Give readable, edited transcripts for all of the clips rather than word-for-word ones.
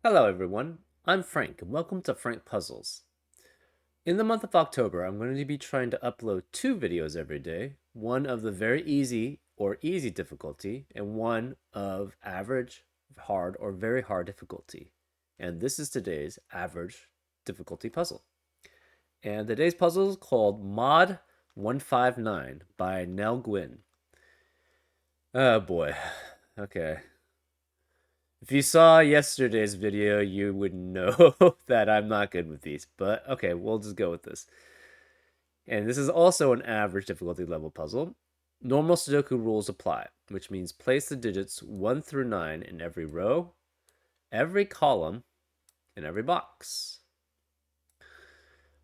Hello everyone, I'm Frank and welcome to Frank Puzzles. In the month of October, I'm going to be trying to upload two videos every day, one of the very easy or easy difficulty and one of average, hard, or very hard difficulty. And this is today's average difficulty puzzle. And today's puzzle is called Mod 159 by Nell Gwynn. Oh boy. Okay. If you saw yesterday's video, you would know that I'm not good with these. But okay, we'll just go with this. And this is also an average difficulty level puzzle. Normal Sudoku rules apply, which means place the digits 1 through 9 in every row, every column, and every box.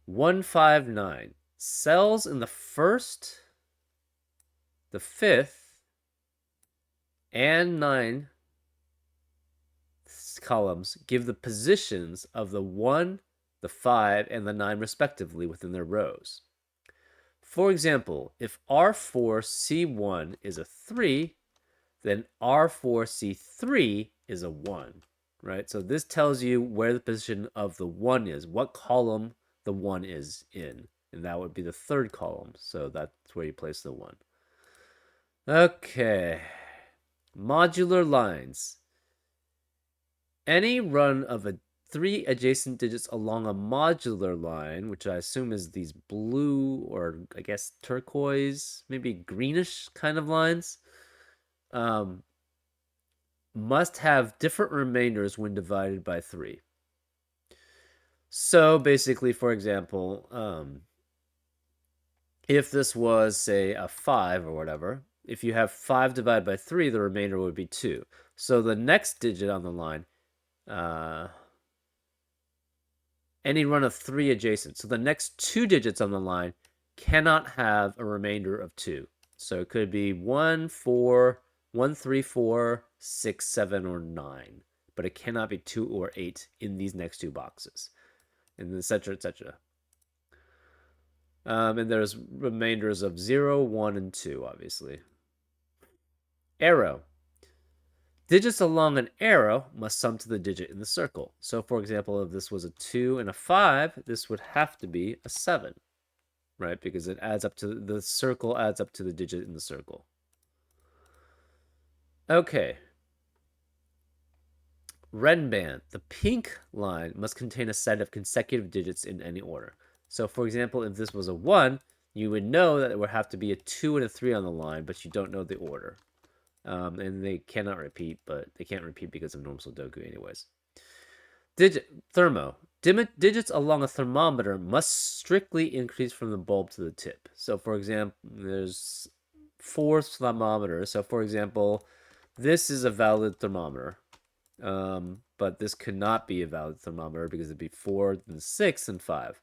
159. Cells in the first, the fifth, and 9 columns give the positions of the 1, the 5, and the 9 respectively within their rows. For example, if R4C1 is a 3, then R4C3 is a 1, right? So this tells you where the position of the 1 is, what column the 1 is in, and that would be the third column. So that's where you place the 1. Okay. Modular lines. Any run of three adjacent digits along a modular line, which I assume is these blue or I guess turquoise, maybe greenish kind of lines, must have different remainders when divided by 3. So basically, for example, if this was, say, a 5 or whatever, if you have 5 divided by 3, the remainder would be 2. So the next digit on the line, any run of 3 adjacent. So the next 2 digits on the line cannot have a remainder of 2. So it could be 1, 4, 1, 3, 4, 6, 7, or 9. But it cannot be 2 or 8 in these next two boxes. And etc., etc. And there's remainders of 0, 1, and 2, obviously. Arrow. Digits along an arrow must sum to the digit in the circle. So, for example, if this was a 2 and a 5, this would have to be a 7, right? Because it adds up to the circle adds up to the digit in the circle. Okay. Red band. The pink line must contain a set of consecutive digits in any order. So, for example, if this was a 1, you would know that it would have to be a 2 and a 3 on the line, but you don't know the order. And they cannot repeat, but they can't repeat because of normal Sudoku anyways. Thermo. Digits along a thermometer must strictly increase from the bulb to the tip. So, for example, there's 4 thermometers. So, for example, this is a valid thermometer. But this could not be a valid thermometer because it'd be 4, then 6, and 5.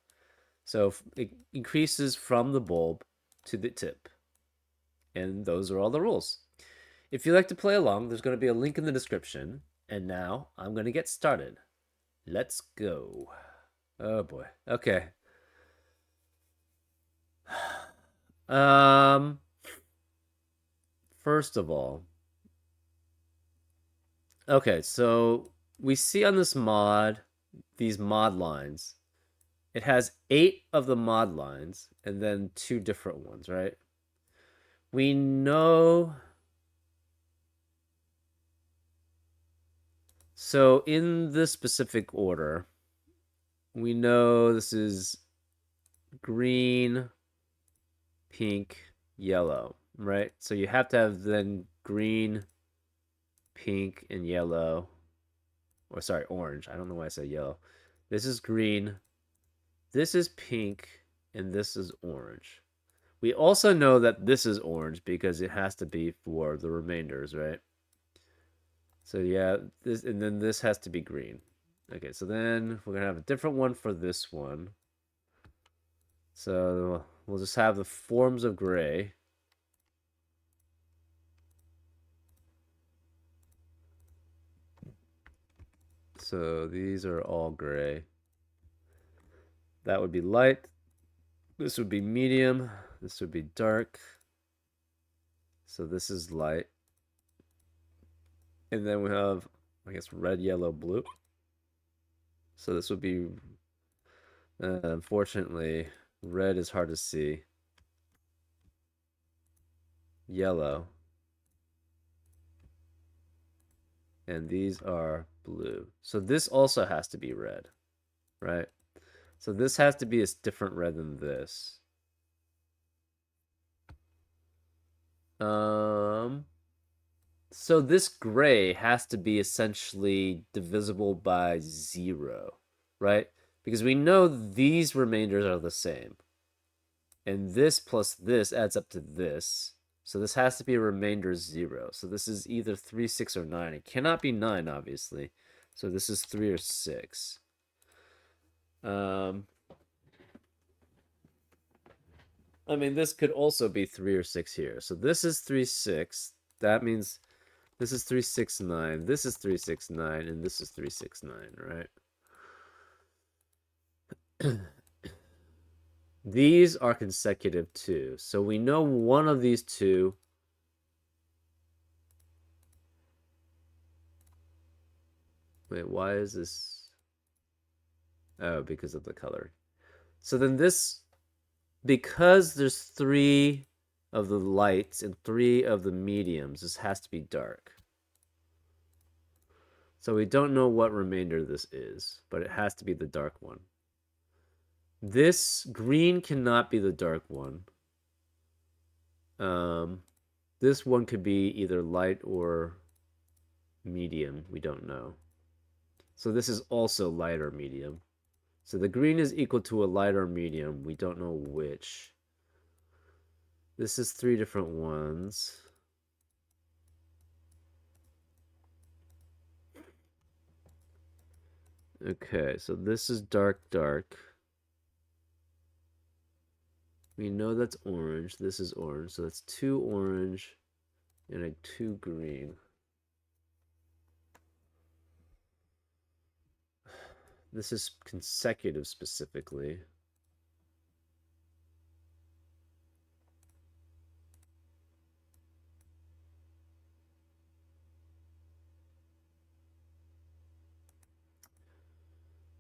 So it increases from the bulb to the tip. And those are all the rules. If you'd like to play along, there's going to be a link in the description. And now I'm going to get started. Let's go. Oh boy. Okay. First of all, okay, so we see on this mod these mod lines. It has 8 of the mod lines and then 2 different ones, right? We know. So in this specific order, we know this is green, pink, yellow, right? So you have to have then green, pink, and yellow. Or sorry, orange. I don't know why I said yellow. This is green, this is pink, and this is orange. We also know that this is orange because it has to be for the remainders, right? So yeah, this and then this has to be green. Okay, so then we're gonna have a different one for this one. So we'll just have the forms of gray. So these are all gray. That would be light. This would be medium. This would be dark. So this is light. And then we have, I guess, red, yellow, blue. So this would be, unfortunately, red is hard to see. Yellow. And these are blue. So this also has to be red, right? So this has to be a different red than this. Um, so this gray has to be essentially divisible by 0, right? Because we know these remainders are the same. And this plus this adds up to this. So this has to be a remainder 0. So this is either 3, 6, or 9. It cannot be 9, obviously. So this is 3 or 6. I mean, this could also be 3 or 6 here. So this is 3, 6. That means this is 3, 6, 9. This is 3, 6, 9. And this is 3, 6, 9, right? These are consecutive too. So we know one of these two. Wait, why is this? Oh, because of the color. So then this, because there's 3 of the lights and 3 of the mediums, this has to be dark. So we don't know what remainder this is, but it has to be the dark one. This green cannot be the dark one. This one could be either light or medium. We don't know. So this is also light or medium. So the green is equal to a light or medium. We don't know which. This is 3 different ones. Okay, so this is dark, dark. We know that's orange. This is orange. So that's 2 orange and a 2 green. This is consecutive specifically.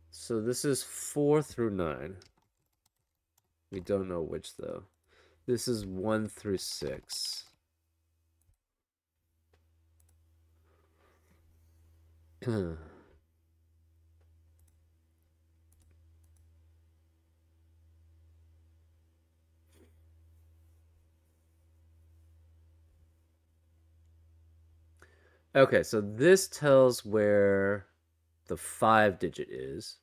So this is 4 through 9. We don't know which though. This is 1 through 6. Okay, so this tells where the 5 digit is.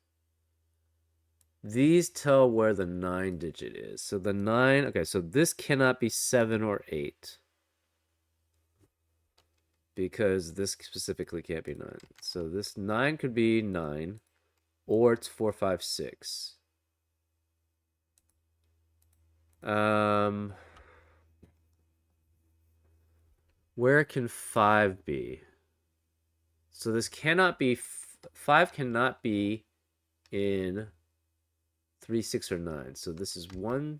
These tell where the 9 digit is. So the 9, okay, so this cannot be 7 or 8. Because this specifically can't be 9. So this 9 could be 9, or it's 4, 5, 6. Where can 5 be? So this cannot be, 5 cannot be in 3, 6, or 9. So this is 1.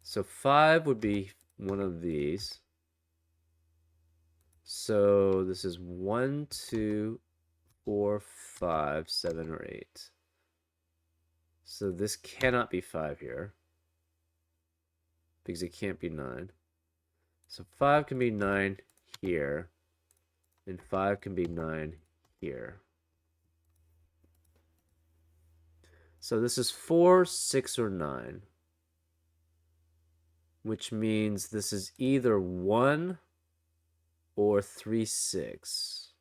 So 5 would be one of these. So this is 1, 2, 4, 5, 7, or 8. So this cannot be 5 here. Because it can't be 9. So 5 can be 9 here. And 5 can be 9 here. So this is 4, 6, or 9. Which means this is either 1 or 3, 6.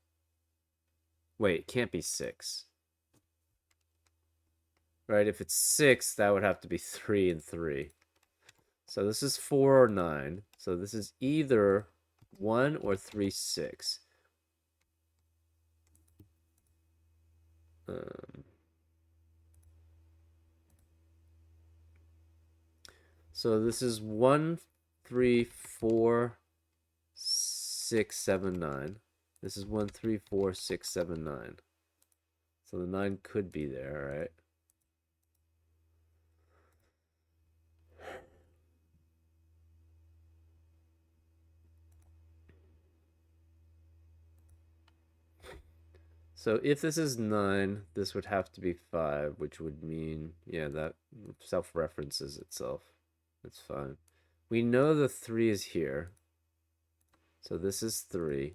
Wait, it can't be 6. Right? If it's 6, that would have to be 3 and 3. So this is 4 or 9. So this is either 1 or 3, 6. So this is 1, 3, 4, 6, 7, 9. This is 1, 3, 4, 6, 7, 9. So the 9 could be there, right? So if this is 9, this would have to be 5, which would mean, yeah, that self-references itself. That's fine. We know the 3 is here. So this is 3.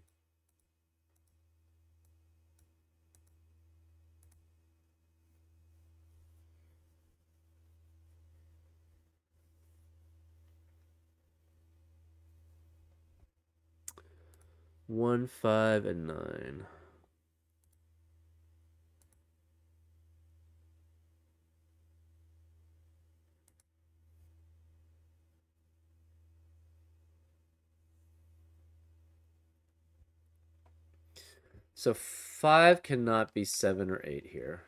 One, 5, and 9. So 5 cannot be 7 or 8 here.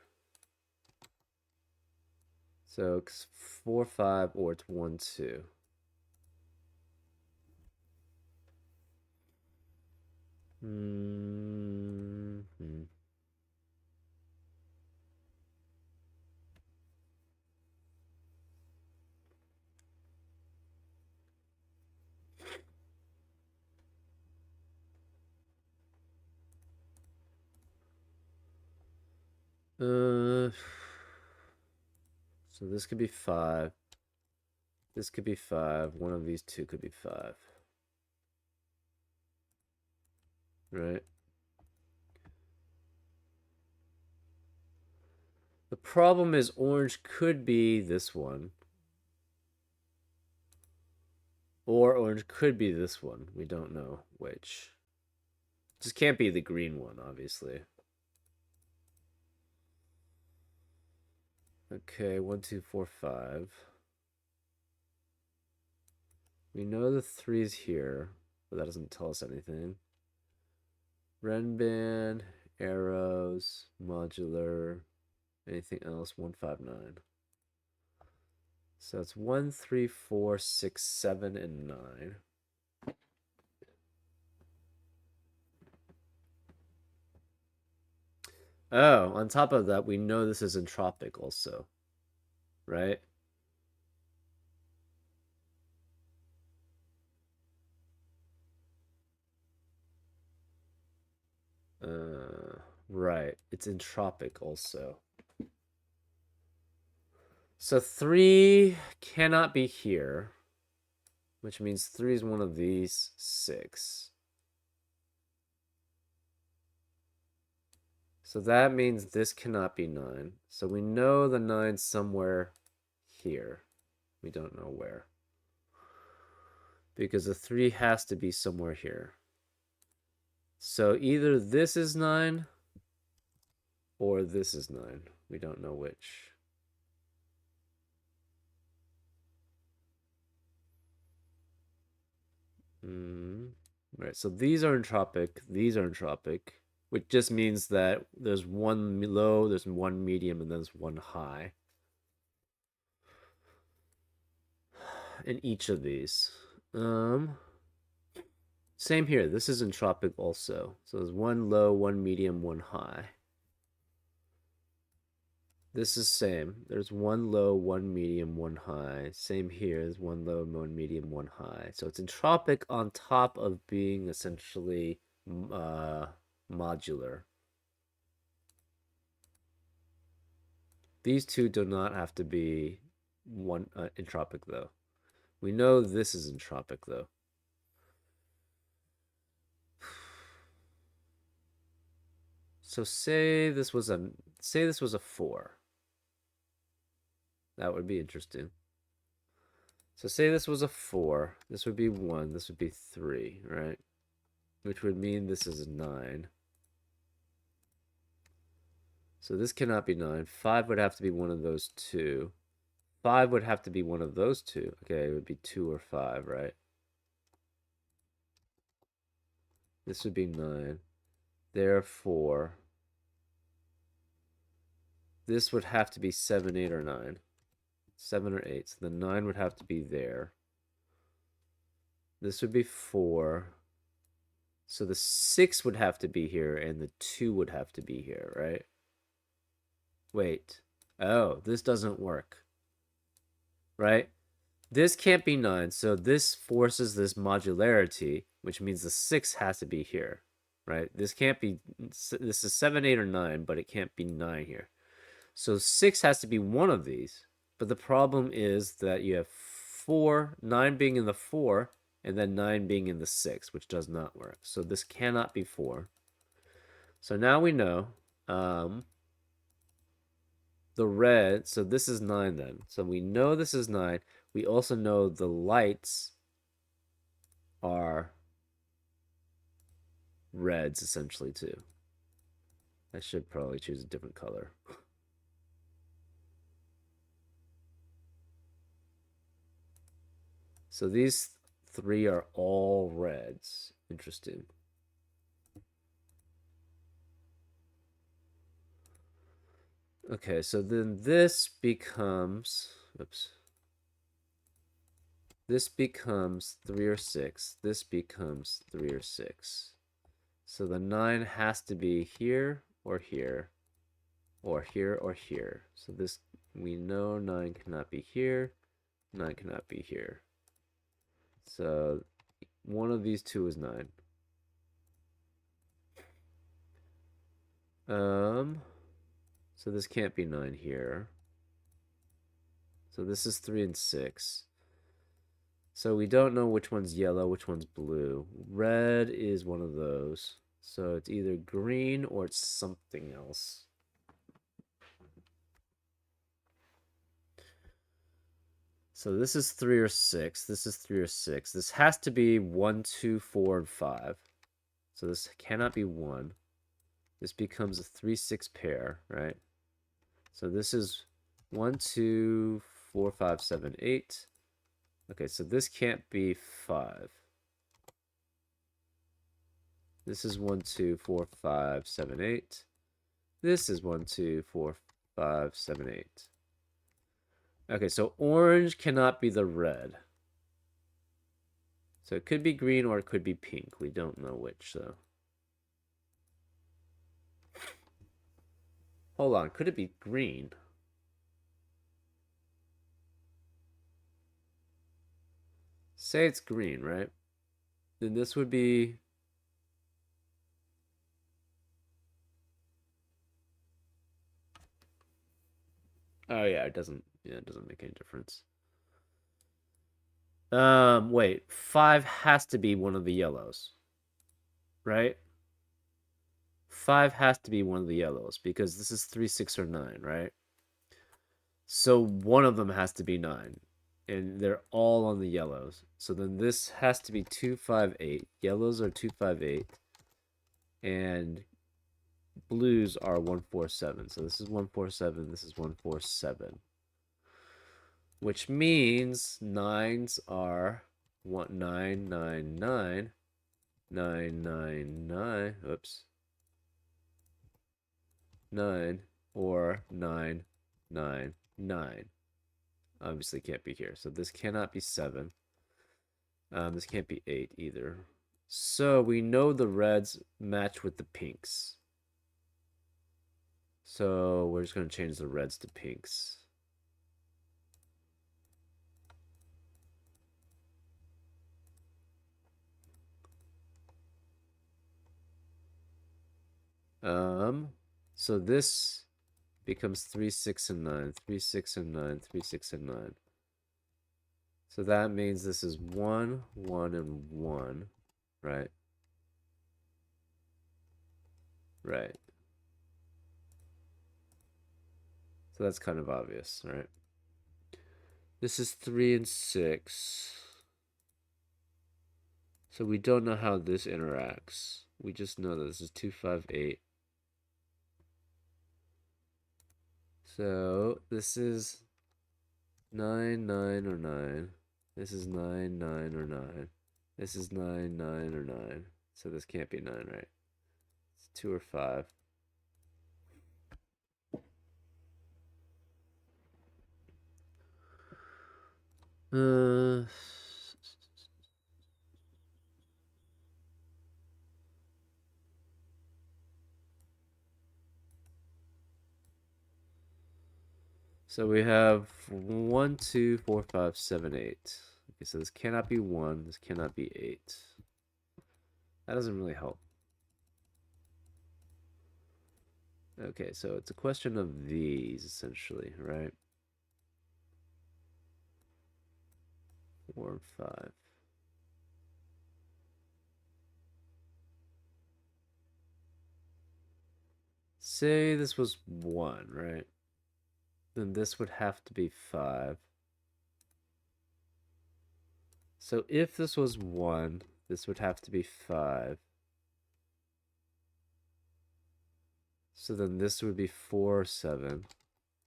So it's 4, 5, or it's 1, 2. Mm-hmm. So this could be 5. This could be 5. One of these two could be 5. Right? The problem is orange could be this one. Or orange could be this one. We don't know which. Just can't be the green one, obviously. Okay, 1, 2, 4, 5. We know the 3 is here, but that doesn't tell us anything. Renban, arrows, modular, anything else? 1, 5, 9. So it's 1, 3, 4, 6, 7, and 9. Oh, on top of that, we know this is entropic also, right? Right. It's entropic also. So 3 cannot be here, which means 3 is one of these 6. So that means this cannot be 9. So we know the 9's somewhere here. We don't know where. Because the 3 has to be somewhere here. So either this is 9 or this is 9. We don't know which. Right, so these are entropic, these are entropic, which just means that there's one low, there's one medium, and there's one high in each of these. Same here, this is entropic also. So there's one low, one medium, one high. This is same. There's one low, one medium, one high. Same here. There's one low, one medium, one high. So it's entropic on top of being essentially modular. These two do not have to be one entropic though. We know this is entropic though. So say this was a 4. That would be interesting. So say this was a 4. This would be 1. This would be 3, right? Which would mean this is a 9. So this cannot be 9. 5 would have to be one of those two. 5 would have to be one of those two. Okay, it would be 2 or 5, right? This would be 9. Therefore, this would have to be 7, 8, or 9. 7 or 8. So the 9 would have to be there. This would be 4. So the 6 would have to be here, and the 2 would have to be here, right? Wait. Oh, this doesn't work. Right? This can't be 9, so this forces this modularity, which means the 6 has to be here. right? This can't be, this is 7, 8, or 9, but it can't be 9 here. So 6 has to be one of these. But the problem is that you have 4, 9 being in the 4, and then 9 being in the 6, which does not work. So this cannot be 4. So now we know the red, so this is 9 then. So we know this is 9. We also know the lights are reds essentially too. I should probably choose a different color. So these 3 are all reds. Interesting. Okay, so then this becomes, oops. This becomes 3 or 6. This becomes 3 or 6. So the 9 has to be here or here or here or here. So this, we know 9 cannot be here. 9 cannot be here. So one of these two is 9. So this can't be 9 here. So this is 3 and 6. So we don't know which one's yellow, which one's blue. Red is one of those. So it's either green or it's something else. So this is 3 or 6. This is 3 or 6. This has to be 1, 2, 4, and 5. So this cannot be 1. This becomes a 3, 6 pair, right? So this is 1, 2, 4, 5, 7, 8. Okay, so this can't be 5. This is 1, 2, 4, 5, 7, 8. This is 1, 2, 4, 5, 7, 8. Okay, so orange cannot be the red. So it could be green or it could be pink. We don't know which, though. Hold on, could it be green? Say it's green, right? Then this would be... Oh yeah, it doesn't make any difference. Wait, 5 has to be one of the yellows, right? 5 has to be one of the yellows because this is 3, 6, or 9, right? So one of them has to be 9, and they're all on the yellows. So then this has to be 2, 5, 8. Yellows are 2, 5, 8, and blues are 1, 4, 7. So this is 1, 4, 7. This is 1, 4, 7. Which means 9s are 1, 9, 9, 9, 9, 9, 9. Oops. 9 or 9, 9, 9. Obviously can't be here. So this cannot be 7. This can't be 8 either. So we know the reds match with the pinks. So we're just going to change the reds to pinks. So this becomes 3, 6, and 9. 3, 6, and 9. 3, 6, and 9. So that means this is 1, 1, and 1, right? Right. So that's kind of obvious, right? This is 3 and 6. So we don't know how this interacts. We just know that this is 2, 5, 8. So this is 9, 9, or 9. This is 9, 9, or 9. This is 9, 9, or 9. So this can't be 9, right? It's 2 or 5. So we have 1, 2, 4, 5, 7, 8. Okay, so this cannot be 1. This cannot be 8. That doesn't really help. Okay, so it's a question of these, essentially, right? 4 and 5. Say this was 1, right? Then this would have to be 5. So if this was 1, this would have to be 5. So then this would be 4, 7.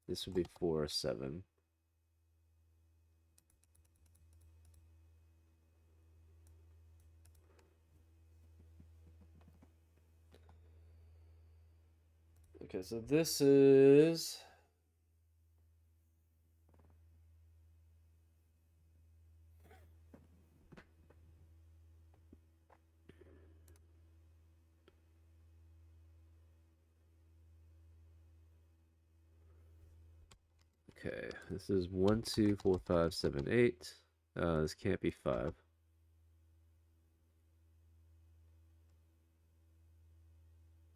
This would be 4, 7. Okay, so this is... Okay, this is 1, 2, 4, 5, 7, 8. This can't be 5.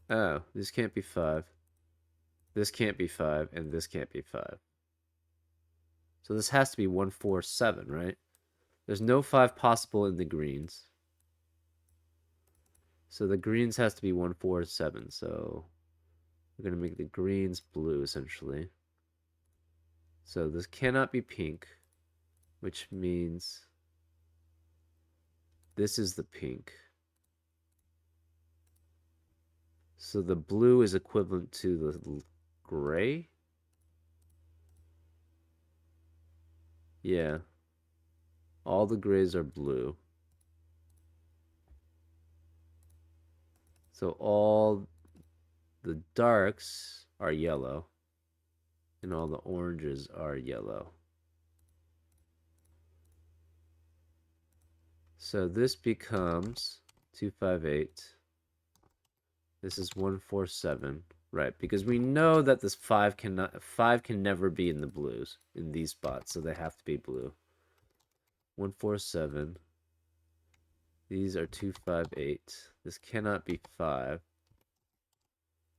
Oh, this can't be 5. This can't be 5, and this can't be 5. So this has to be 1, 4, 7, right? There's no 5 possible in the greens. So the greens has to be 1, 4, 7. So we're going to make the greens blue, essentially. So this cannot be pink, which means this is the pink. So the blue is equivalent to the gray? Yeah. All the grays are blue. So all the darks are yellow. And all the oranges are yellow. So this becomes 258. This is 147, right? Because we know that this 5 can never be in the blues in these spots, so they have to be blue. 147. These are 258. This cannot be 5.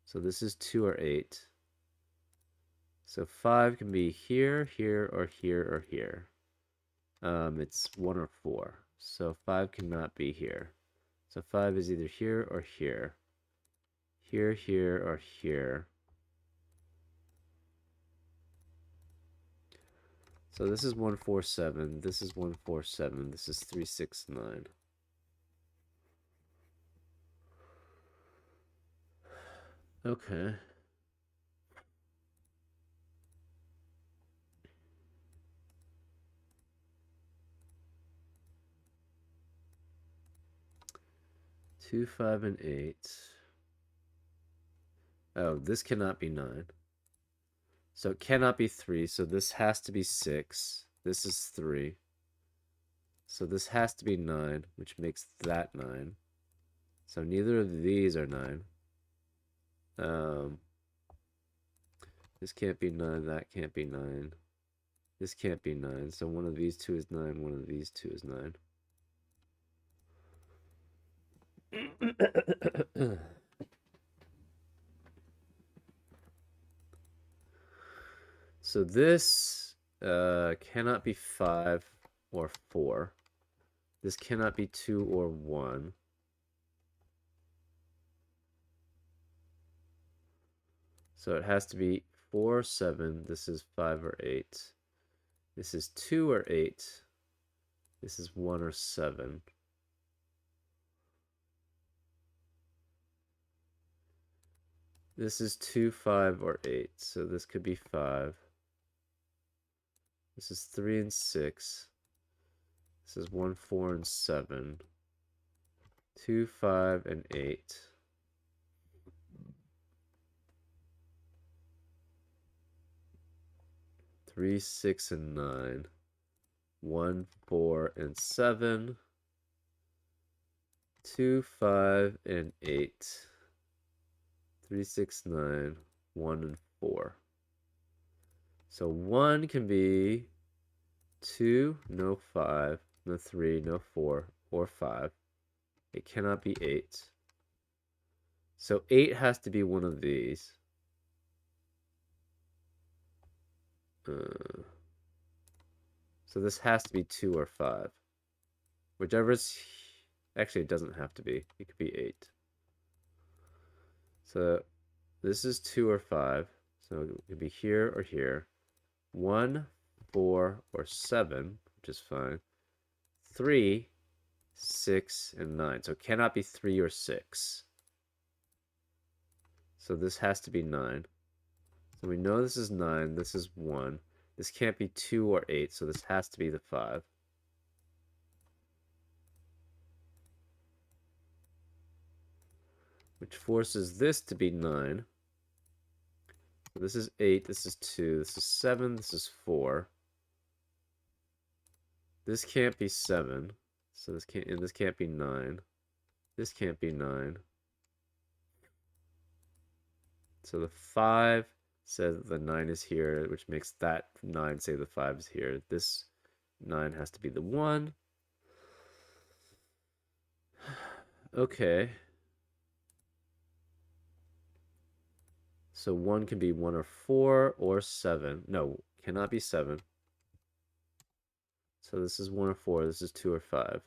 So this is 2 or 8. So 5 can be here, here, or here, or here. It's 1 or 4. So 5 cannot be here. So 5 is either here or here. Here, here, or here. So this is 147. This is 147. This is 369. Okay. Two, 5, and 8. Oh, this cannot be 9. So it cannot be 3. So this has to be 6. This is 3. So this has to be 9, which makes that 9. So neither of these are 9. This can't be 9. That can't be 9. This can't be 9. So one of these two is 9. One of these two is 9. So this cannot be 5 or 4. This cannot be 2 or 1. So it has to be 4 or 7. This is 5 or 8. This is 2 or 8. This is 1 or 7. This is 2, 5, or 8. So this could be 5. This is 3 and 6. This is 1, 4, and 7. 2, 5, and 8. 3, 6, and 9. 1, 4, and 7. 2, 5, and 8. 3, 6, 9. 1, and 4. So 1 can be 2, no 5, no 3, no 4, or 5. It cannot be 8. So 8 has to be one of these. Uh, so this has to be 2 or 5. Whichever's... Actually, it doesn't have to be. It could be 8. So this is 2 or 5. So it could be here or here. 1, 4, or 7, which is fine. 3, 6, and 9. So it cannot be 3 or 6. So this has to be 9. So we know this is 9. This is 1. This can't be 2 or 8, so this has to be the 5. Which forces this to be 9. So this is 8, this is 2, this is 7, this is 4. This can't be 7. So this can't be 9. This can't be 9. So the 5 says that the 9 is here, which makes that 9 say the 5 is here. This 9 has to be the 1. Okay. So 1 can be 1 or 4 or 7. No, cannot be 7. So this is 1 or 4. This is 2 or 5.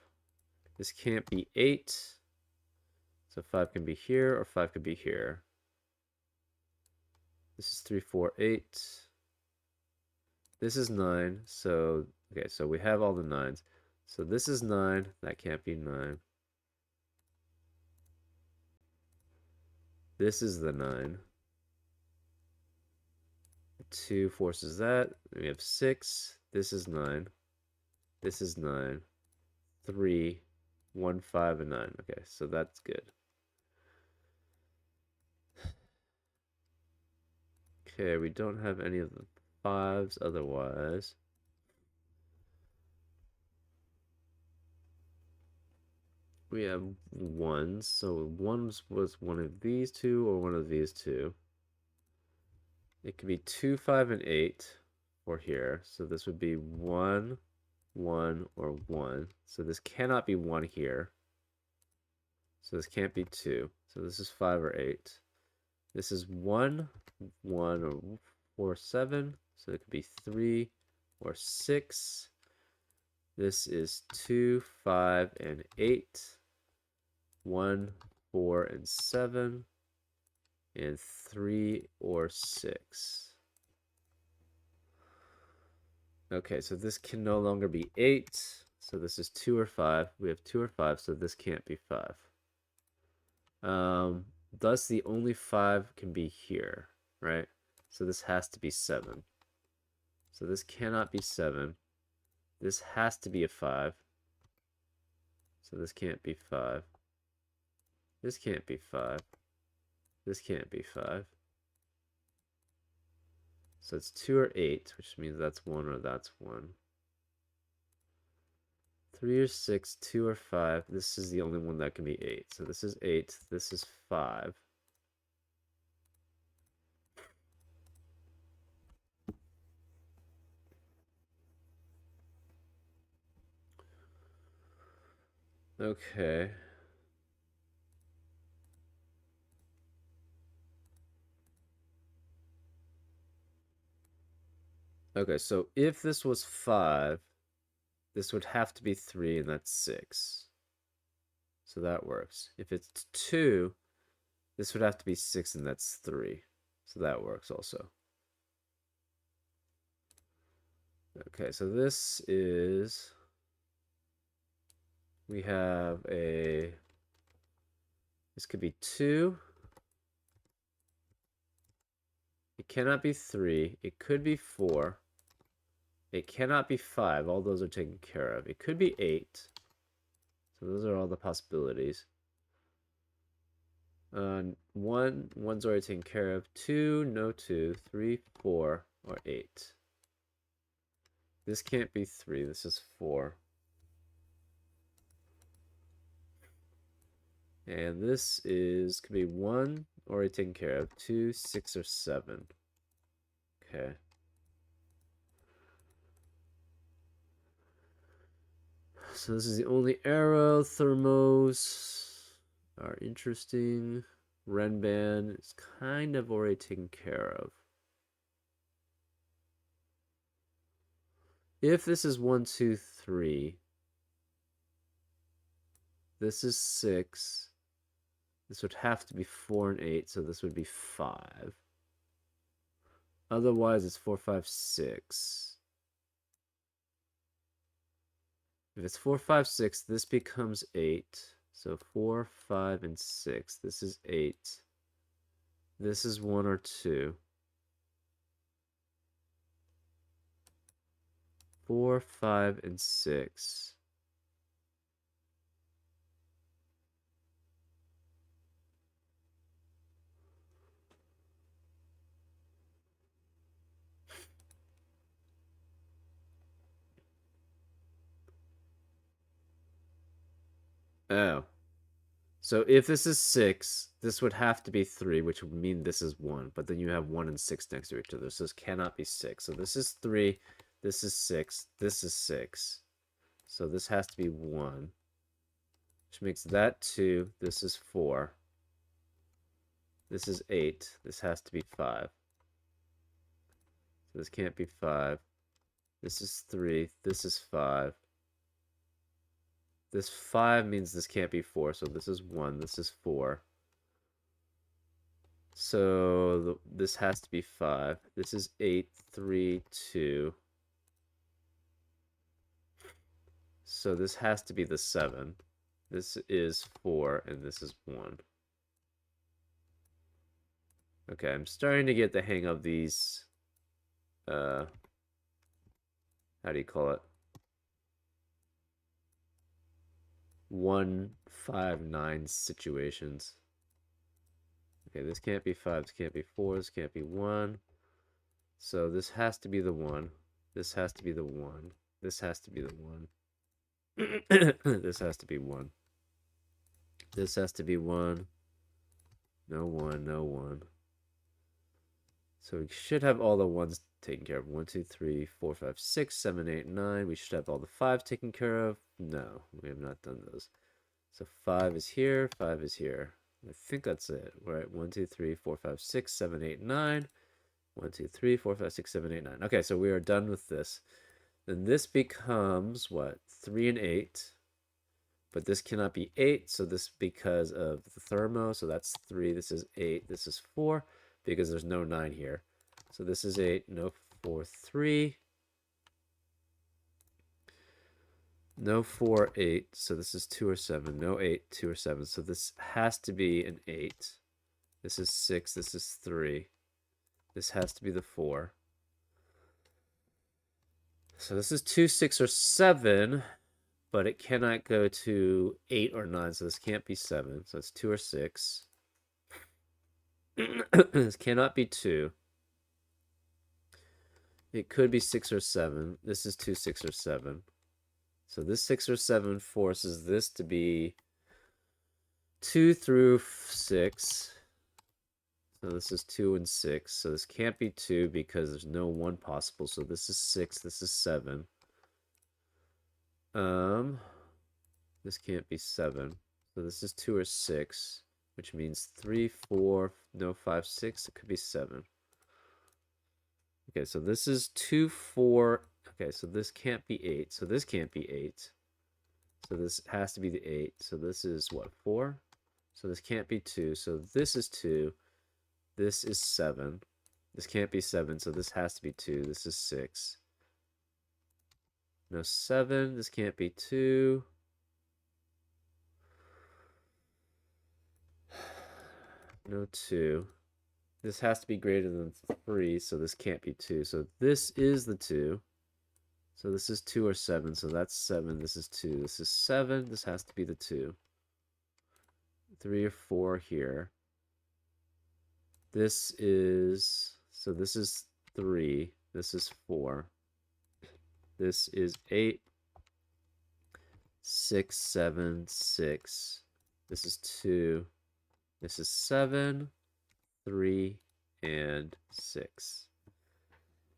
This can't be 8. So 5 can be here or 5 could be here. This is 3, 4, 8. This is 9. So, okay, so we have all the 9s. So this is 9. That can't be 9. This is the 9. 2 forces that. We have 6. This is 9. This is 9. 3, 1, 5, and 9. Okay, so that's good. Okay, we don't have any of the 5s otherwise. We have 1s, so 1s was one of these two or one of these two. It could be 2, 5, and 8 for here. So this would be 1, 1, or 1. So this cannot be 1 here. So this can't be 2. So this is 5 or 8. This is 1, 1, or 4, 7. So it could be 3 or 6. This is 2, 5, and 8. 1, 4, and 7. And 3 or 6. Okay, so this can no longer be 8. So this is 2 or 5. We have 2 or 5, so this can't be 5. Thus, the only 5 can be here, right? So this has to be 7. So this cannot be 7. This has to be a 5. So this can't be 5. This can't be 5. This can't be 5. So it's 2 or 8, which means that's 1 or that's 1. 3 or 6, 2 or 5. This is the only one that can be 8. So this is 8. This is 5. Okay. Okay, so if this was 5, this would have to be 3, and that's 6. So that works. If it's 2, this would have to be 6, and that's 3. So that works also. Okay, so this is... We have a... This could be 2. It cannot be 3. It could be 4. It cannot be 5. All those are taken care of. It could be 8. So those are all the possibilities. One's already taken care of. 2, no 2. 3, 4, or 8. This can't be 3. This is 4. And this could be 1, already taken care of. 2, 6, or 7. Okay. So this is the only arrow. Thermos are interesting. Renban is kind of already taken care of. if this is 1, 2, 3, this is 6. This would have to be 4 and 8, so this would be 5. Otherwise, it's 4, 5, 6. If it's 4, 5, 6, this becomes 8. So 4, 5, and 6. This is 8. This is 1 or 2. 4, 5, and 6. Oh. So if this is 6, this would have to be 3, which would mean this is 1. But then you have 1 and 6 next to each other. So this cannot be 6. So this is 3. This is 6. This is 6. So this has to be 1. Which makes that 2. This is 4. This is 8. This has to be 5. So this can't be 5. This is 3. This is 5. This 5 means this can't be 4. So this is 1. This is 4. So this has to be 5. This is 8, 3, 2. So this has to be the 7. This is 4, and this is 1. Okay, I'm starting to get the hang of these, how do you call it? 1, 5, 9 situations. Okay, this can't be 5, this can't be 4, this can't be 1. So this has to be the 1. This has to be the 1. This has to be the 1. This has to be 1. This has to be 1. No 1, no 1. So we should have all the 1s taken care of. 1, 2, 3, 4, 5, 6, 7, 8, 9. We should have all the 5 taken care of. No, we have not done those. So 5 is here, 5 is here. I think that's it. We're at 1, 2, 3, 4, 5, 6, 7, 8, 9. 1, 2, 3, 4, 5, 6, 7, 8, 9. Okay, so we are done with this. Then this becomes what? 3 and 8. But this cannot be 8, so this because of the thermo. So that's 3. This is 8. This is 4 because there's no 9 here. So this is 8. No 4, 3. No 4, 8. So this is 2 or 7. No 8, 2 or 7. So this has to be an 8. This is 6. This is 3. This has to be the 4. So this is 2, 6, or 7, but it cannot go to 8 or 9, so this can't be 7. So it's 2 or 6. This cannot be 2. It could be 6 or 7. This is 2, 6, or 7. So this 6 or 7 forces this to be 2 through 6. So this is 2 and 6. So this can't be 2 because there's no 1 possible. So this is 6. This is 7. This can't be 7. So this is 2 or 6, which means 3, 4, no 5, 6. It could be 7. Okay, so this is 2, 4. Okay, so this can't be 8. So this can't be 8. So this has to be the 8. So this is what, 4? So this can't be 2. So this is 2. This is 7. This can't be 7. So this has to be 2. This is 6. No 7. This can't be 2. No 2. This has to be greater than 3, so this can't be 2. So this is the 2. So this is 2 or 7, so that's 7. This is 2. This is 7. This has to be the 2. 3 or 4 here. This is... So this is 3. This is 4. This is 8. 6, 7, 6. This is 2. This is 7, 3, and 6.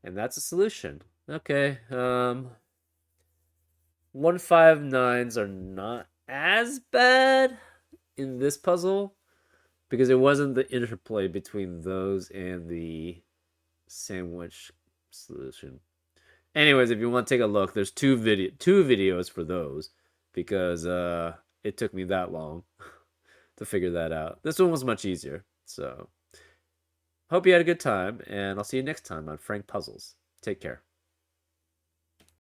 And that's a solution. Okay. 1, 5, 9s are not as bad in this puzzle because it wasn't the interplay between those and the sandwich solution. Anyways, if you want to take a look, there's two videos for those because it took me that long to figure that out. This one was much easier. So, hope you had a good time, and I'll see you next time on Frank Puzzles. Take care.